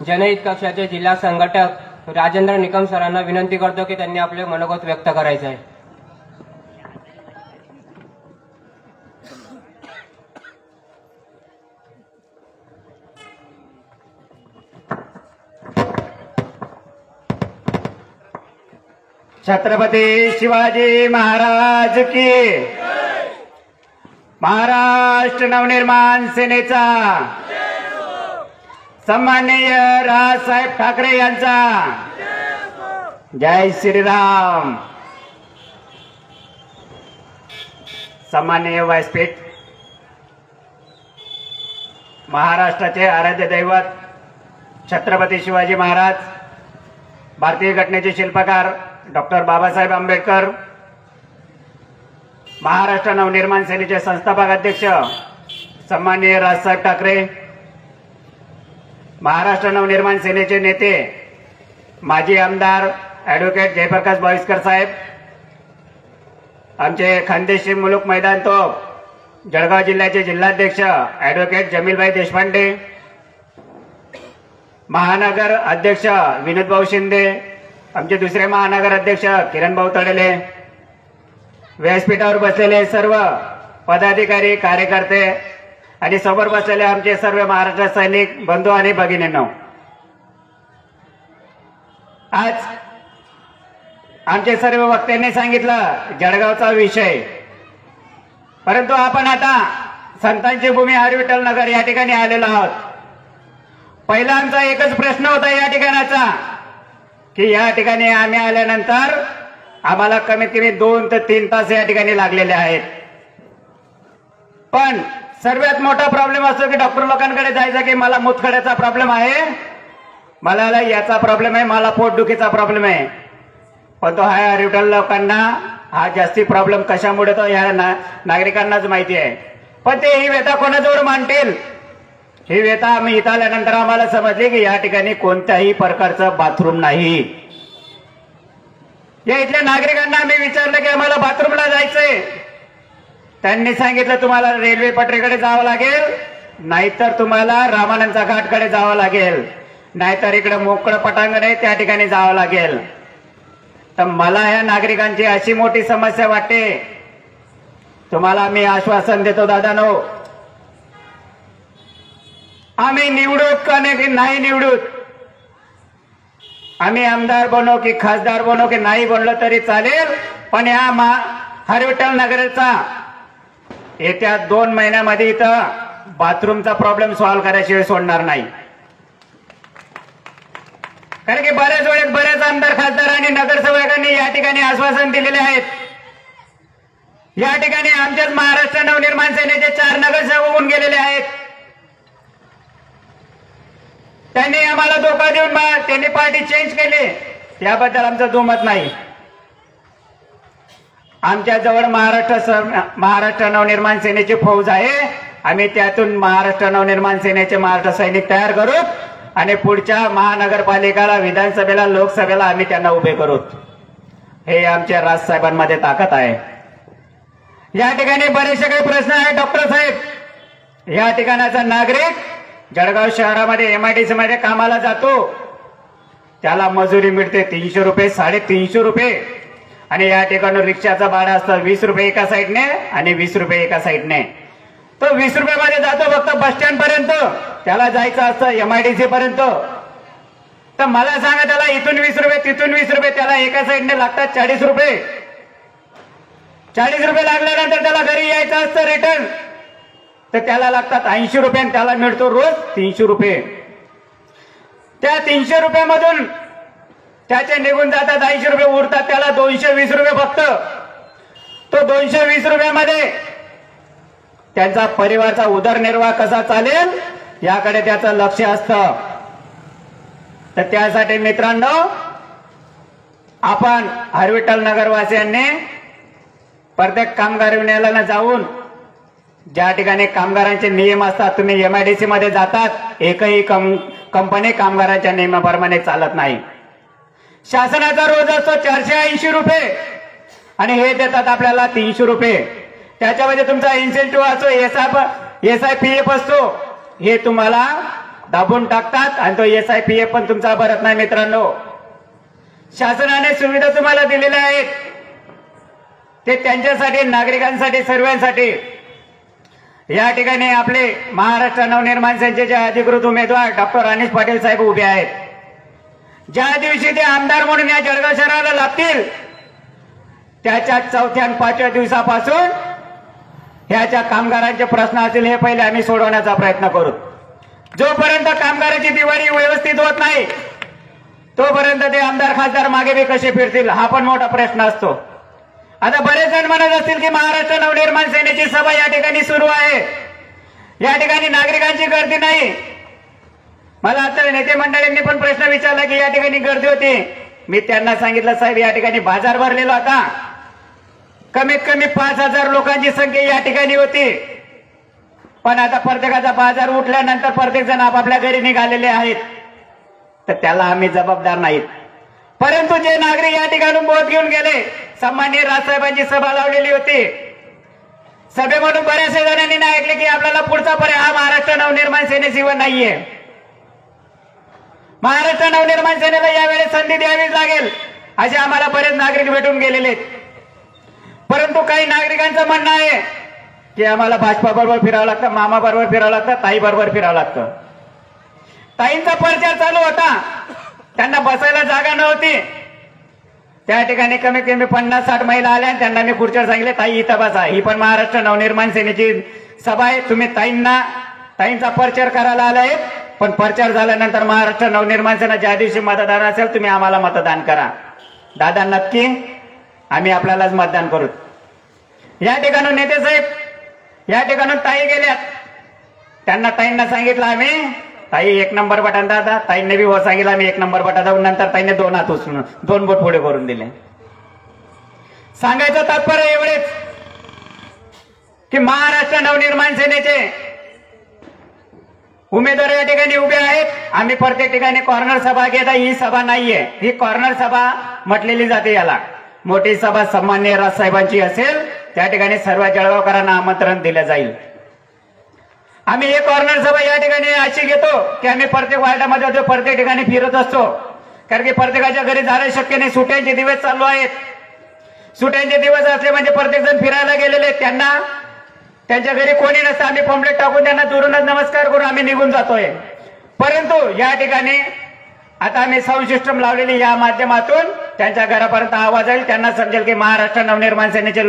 जनहित कक्षाचे जिल्हा संघटक राजेंद्र निकम सरांना विनंती करतो की त्यांनी आपले मनोगत व्यक्त करायचे आहे। छत्रपती शिवाजी महाराज की, महाराष्ट्र नवनिर्माण सेनेचा, सन्माननीय राजसाहेब ठाकरे यांचा जय श्रीराम। सन्माननीय व्यासपीठ, महाराष्ट्राचे आराध्य दैवत छत्रपती शिवाजी महाराज, भारतीय घटनेचे शिल्पकार डॉक्टर बाबासाहेब आंबेडकर, महाराष्ट्र नवनिर्माण सेनेचे संस्थापक अध्यक्ष सन्माननीय राजसाहेब ठाकरे, महाराष्ट्र नवनिर्माण सेनेचे नेते माजी आमदार ॲडव्होकेट जयप्रकाश बाविस्कर साहेब, आमचे खानदेशी मुलुक मैदान तोप जळगाव जिल्ह्याचे जिल्हाध्यक्ष ॲडव्होकेट जमीलभाई देशपांडे, महानगर अध्यक्ष विनोदभाऊ शिंदे, आमचे दुसरे महानगर अध्यक्ष किरणभाऊ तडले, व्यासपीठावर बसलेले सर्व पदाधिकारी कार्यकर्ते आणि समोर बसलेले आमचे सर्व महाराष्ट्र सैनिक बंधू आणि भगिनींनो, आज आमचे सर्व वक्त्यांनी सांगितलं जळगावचा विषय, परंतु आपण आता संतांची भूमी हरविठ्ठल नगर या ठिकाणी आलेलो आहोत। पहिला आमचा एकच प्रश्न होता या ठिकाणाचा की या ठिकाणी आम्ही आल्यानंतर आम्हाला कमीत कमी 2 ते 3 तास या ठिकाणी लागलेले आहेत, पण सर्वात मोठा प्रॉब्लेम असतो की डॉक्टर लोकांकडे जायचं की मला मुतखड्याचा प्रॉब्लेम आहे, मला याचा प्रॉब्लेम आहे, मला पोटदुखीचा प्रॉब्लेम आहे, पण तो हाय हरविठ्ठल लोकांना हा जास्ती प्रॉब्लेम कशामुळे तो या नागरिकांनाच माहिती आहे। पण ते ही व्यथा कोणाजवळ मांडतील, ही व्यथा आम्ही इथं आल्यानंतर आम्हाला समजली की या ठिकाणी कोणत्याही प्रकारचं बाथरूम नाही। या इथल्या नागरिकांना आम्ही विचारलं की आम्हाला बाथरूमला जायचंय, त्यांनी सांगितलं तुम्हाला रेल्वे पटरीकडे जावं लागेल, नाहीतर तुम्हाला रामानंदचा घाटकडे जावं लागेल, नाहीतर इकडे मोकळं पटांगण आहे त्या ठिकाणी जावं लागेल। तर मला या नागरिकांची अशी मोठी समस्या वाटते, तुम्हाला मी आश्वासन देतो दादानो, आम्ही निवडूत का नाही निवडूत, आम्ही आमदार बनो की खासदार बनो की नाही बनलो तरी चालेल, पण या हरविठ्ठल नगरचा येत्या 2 महिन्यामध्ये इथं बाथरूमचा प्रॉब्लेम सॉल्व्ह करायशिवाय सोडणार नाही। कारण की बऱ्याच वेळेस बऱ्याच आमदार खासदार आणि नगरसेवकांनी या ठिकाणी आश्वासन दिलेले आहेत। या ठिकाणी आमच्याच महाराष्ट्र नवनिर्माण सेनेचे 4 नगरसेवक होऊन गेलेले आहेत, त्यांनी आम्हाला धोका देऊन त्यांनी पार्टी चेंज केली, त्याबद्दल आमचं दुमत नाही। आमच्या जवळ महाराष्ट्र नवनिर्माण सेनेची फौज आहे, आम्ही त्यातून महाराष्ट्र नवनिर्माण सेनेचे महाराष्ट्र सैनिक तयार करू आणि पुढच्या महानगरपालिकेला, विधानसभेला, लोकसभेला आम्ही त्यांना उभे करू। हे आमच्या राजसाहेबांमध्ये ताकद आहे। या ठिकाणी बरेचसे काही प्रश्न आहेत डॉक्टर साहेब, या ठिकाणाचा नागरिक जळगाव शहरामध्ये MIDC मध्ये कामाला जातो, त्याला मजुरी मिळते 300 रुपये, 350 रुपये, आणि या ठिकाणी रिक्षाचं भाडं असतं 20 रुपये एका साईडने आणि 20 रुपये एका साईडने। तो 20 रुपयामध्ये जातो फक्त बस स्टँड पर्यंत, त्याला जायचं असतं MIDC पर्यंत। तर मला सांगा, त्याला इथून 20 रुपये तिथून 20 रुपये, त्याला एका साईडने लागतात 40 रुपये। 40 रुपये लागल्यानंतर त्याला घरी यायचं असतं रिटर्न, तर त्याला लागतात 80 रुपये आणि त्याला मिळतो रोज 300 रुपये। त्या 300 रुपयामधून त्याचे निघून जातात 80 रुपये, उरतात त्याला 220 रुपये फक्त। तो 220 रुपयामध्ये त्यांचा परिवाराचा उदरनिर्वाह कसा चालेल याकडे त्याचं लक्ष असतं। तर त्यासाठी मित्रांनो, आपण हरविठ्ठल नगरवासियांनी प्रत्येक कामगार युनियनला जाऊन, ज्या ठिकाणी कामगारांचे नियम असतात, तुम्ही MIDC मध्ये जातात, एकही कंपनी कामगारांच्या नियमाप्रमाणे चालत नाही। शासनाचा रोज असतो 480 रुपये आणि हे देतात आपल्याला 300 रुपये। त्याच्यामध्ये तुमचा इन्सेंटिव्ह असतो, SIPF असतो, हे तुम्हाला दाबून टाकतात आणि तो SIPF पण तुमचा भरत नाही मित्रांनो. शासनाने सुविधा तुम्हाला दिलेल्या आहेत, ते त्यांच्यासाठी, नागरिकांसाठी, सर्वांसाठी. या ठिकाणी आपले महाराष्ट्र नवनिर्माण सेनेचे अधिकृत उमेदवार डॉक्टर अनिश पाटील साहेब उभे आहेत. ज्या दिवशी ते आमदार म्हणून या जळगाव शहराला लागतील त्याच्या 4थ्या आणि 5व्या दिवसापासून ह्याच्या कामगारांचे प्रश्न असतील हे पहिले आम्ही सोडवण्याचा प्रयत्न करू. जोपर्यंत कामगारांची दिवाळी व्यवस्थित होत नाही तोपर्यंत ते आमदार खासदार मागे बी कसे फिरतील हा पण मोठा प्रश्न असतो. आता बरेच जण म्हणत असतील की महाराष्ट्र नवनिर्माण सेनेची सभा या ठिकाणी सुरू आहे, या ठिकाणी नागरिकांची गर्दी नाही. मला आता नेते मंडळींनी पण प्रश्न विचारला की या ठिकाणी गर्दी होती. मी त्यांना सांगितलं साहेब या ठिकाणी बाजार भरलेला होता, कमीत कमी 5,000 लोकांची संख्या या ठिकाणी होती. पण आता प्रत्येकाचा बाजार उठल्यानंतर प्रत्येक जण आपापल्या घरी निघालेले आहेत, तर त्याला आम्ही जबाबदार नाहीत. परंतु जे नागरिक या ठिकाणून बोध घेऊन गेले, सन्माननीय राजसाहेबांची सभा लावलेली होती, सभेमधून बऱ्याचशा जणांनी नाही ऐकले की आपल्याला पुढचा पर्याय हा महाराष्ट्र नवनिर्माण सेनेशिवाय नाहीये. महाराष्ट्र नवनिर्माण सेनेला यावेळी संधी द्यावीच लागेल असे आम्हाला बरेच नागरिक भेटून गेलेले आहेत. परंतु काही नागरिकांचं म्हणणं आहे की आम्हाला भाजपा बरोबर फिरावं लागतं, मामा बरोबर फिरावं लागतं, ताई बरोबर फिरावं लागतं. ताईंचा प्रचार चालू होता, त्यांना बसायला जागा नव्हती. त्या ठिकाणी कमीत कमी 50-60 महिला आल्या, त्यांना मी खुर्चीवर सांगितले ताई इथं बसा, ही पण महाराष्ट्र नवनिर्माण सेनेची सभा आहे, तुम्ही ताईंचा प्रचार करायला आलाय. पण प्रचार झाल्यानंतर महाराष्ट्र नवनिर्माण सेना ज्या दिवशी मतदान असेल तुम्ही आम्हाला मतदान करा. दादा नक्की आम्ही आपल्यालाच मतदान करू. या ठिकाणून नेते साहेब, या ठिकाणून ताई गेल्यात, त्यांना ताईंना सांगितलं आम्ही ताई 1 नंबर बटन दादा, ताईंनी बी हो सांगितलं आम्ही 1 नंबर बटन दाबून. नंतर ताईने 2 हात उचलून 2 बोट पुढे करून दिले. सांगायचं तात्पर्य एवढेच की महाराष्ट्र नवनिर्माण सेनेचे उमेदवार या ठिकाणी उभे आहेत. आम्ही प्रत्येक ठिकाणी कॉर्नर सभा घेता, ही सभा नाहीये, ही कॉर्नर सभा म्हटलेली जाते. याला मोठी सभा सन्माननीय राजसाहेबांची असेल त्या ठिकाणी सर्व जळगावकरांना आमंत्रण दिलं जाईल. आम्ही एक कॉर्नर सभा या ठिकाणी अशी घेतो की आम्ही प्रत्येक वार्डामध्ये होतो, प्रत्येक ठिकाणी फिरत असतो, कारण की प्रत्येकाच्या घरी जाणं शक्य नाही. सुट्यांचे दिवस चालू आहेत, सुट्यांचे दिवस असले म्हणजे प्रत्येक जण फिरायला गेलेले, त्यांना त्यांच्या घरी कोणी नसतं. आम्ही पॉम्पलेट टाकून त्यांना दुरूनच नमस्कार करून आम्ही निघून जातोय. परंतु या ठिकाणी आता आम्ही साऊंड सिस्टम लावलेली, या माध्यमातून त्यांच्या घरापर्यंत आवाज येईल, त्यांना समजेल की महाराष्ट्र नवनिर्माण सेनेचे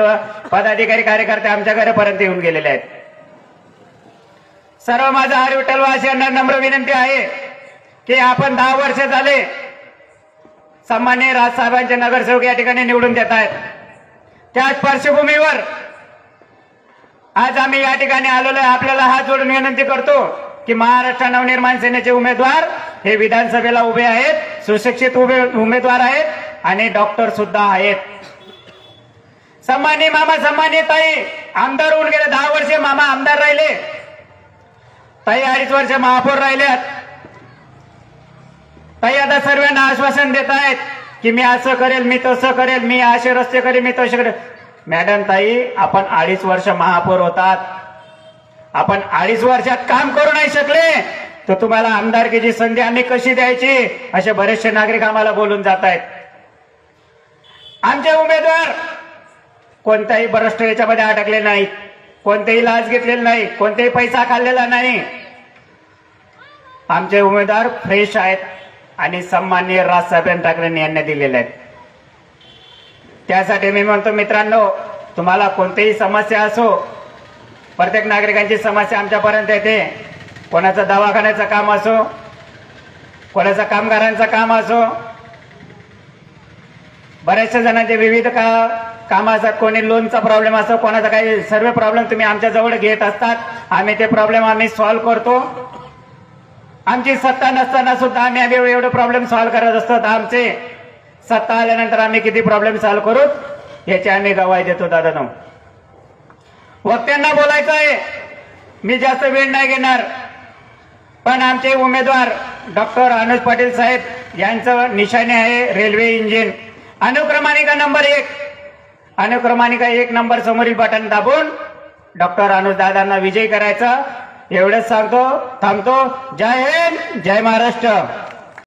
पदाधिकारी कार्यकर्ते आमच्या घरापर्यंत येऊन गेलेले आहेत. सर्व माझा हरी विठ्ठलवासियांना नम्र विनंती आहे की आपण 10 वर्ष झाले सन्माननीय राजसाहेबांचे नगरसेवक या ठिकाणी निवडून देत आहेत. त्याच पार्श्वभूमीवर आज आम्ही या ठिकाणी आलेलो आहे. आपल्याला हात जोडून विनंती करतो की महाराष्ट्र नवनिर्माण सेनेचे उमेदवार हे विधानसभेला उभे आहेत, सुशिक्षित उमेदवार आहेत आणि डॉक्टर सुद्धा आहेत. सन्माननीय मामा, सन्माननीय ताई आमदार होऊन गेले, 10 वर्षे मामा आमदार राहिले, ताई 2.5 वर्ष महापौर राहिल्यात. ताई आता सर्वांना आश्वासन देत आहेत की मी असं करेल, मी तसं करेल, मी असे रस्ते करेल, मी तसे करेल. मॅडम ताई, आपण 2.5 वर्ष महापौर होतात, आपण 2.5 वर्षात काम करू नाही शकले तर तुम्हाला आमदारकीची संधी आम्ही कशी द्यायची, असे बरेचसे नागरिक आम्हाला बोलून जात आहेत. आमचे उमेदवार कोणत्याही भ्रष्ट याच्यामध्ये अडकले नाहीत, कोणतेही लाच घेतलेले नाही, कोणतेही पैसा खाल्लेला नाही. आमचे उमेदवार फ्रेश आहेत आणि सन्माननीय राजसाहेब ठाकरे यांनी दिलेले आहेत. त्यासाठी मी म्हणतो मित्रांनो, तुम्हाला कोणतीही समस्या असो, प्रत्येक नागरिकांची समस्या आमच्यापर्यंत येते. कोणाचं दवाखान्याचं काम असो, कोणाचं कामगारांचं काम असो, बऱ्याचशा जणांचे विविध काम असतात. कोणी लोनचा प्रॉब्लेम असो, कोणाचा काही सर्व प्रॉब्लेम तुम्ही आमच्या जवळ घेत असतात. आम्ही ते प्रॉब्लेम आम्ही सॉल्व्ह करतो. आमची सत्ता नसताना सुद्धा आम्ही एवढे प्रॉब्लेम सॉल्व्ह करत असतो. आमचे सत्ता आल्यानंतर आम्ही किती प्रॉब्लेम सॉल्व्ह करू याची आम्ही गवाही देतो. दादा वक्त्यांना बोलायचं आहे, मी जास्त वेळ नाही घेणार. पण आमचे उमेदवार डॉक्टर अनुज पाटील साहेब यांचं निशाणे आहे रेल्वे इंजिन, अनुक्रमानिका नंबर 1, अनुक्रमानिका 1 नंबर समोरील बटन दाबून डॉक्टर अनुज दादांना विजयी करायचं. एवढंच सांगतो, थांबतो. जय हिंद, जय महाराष्ट्र.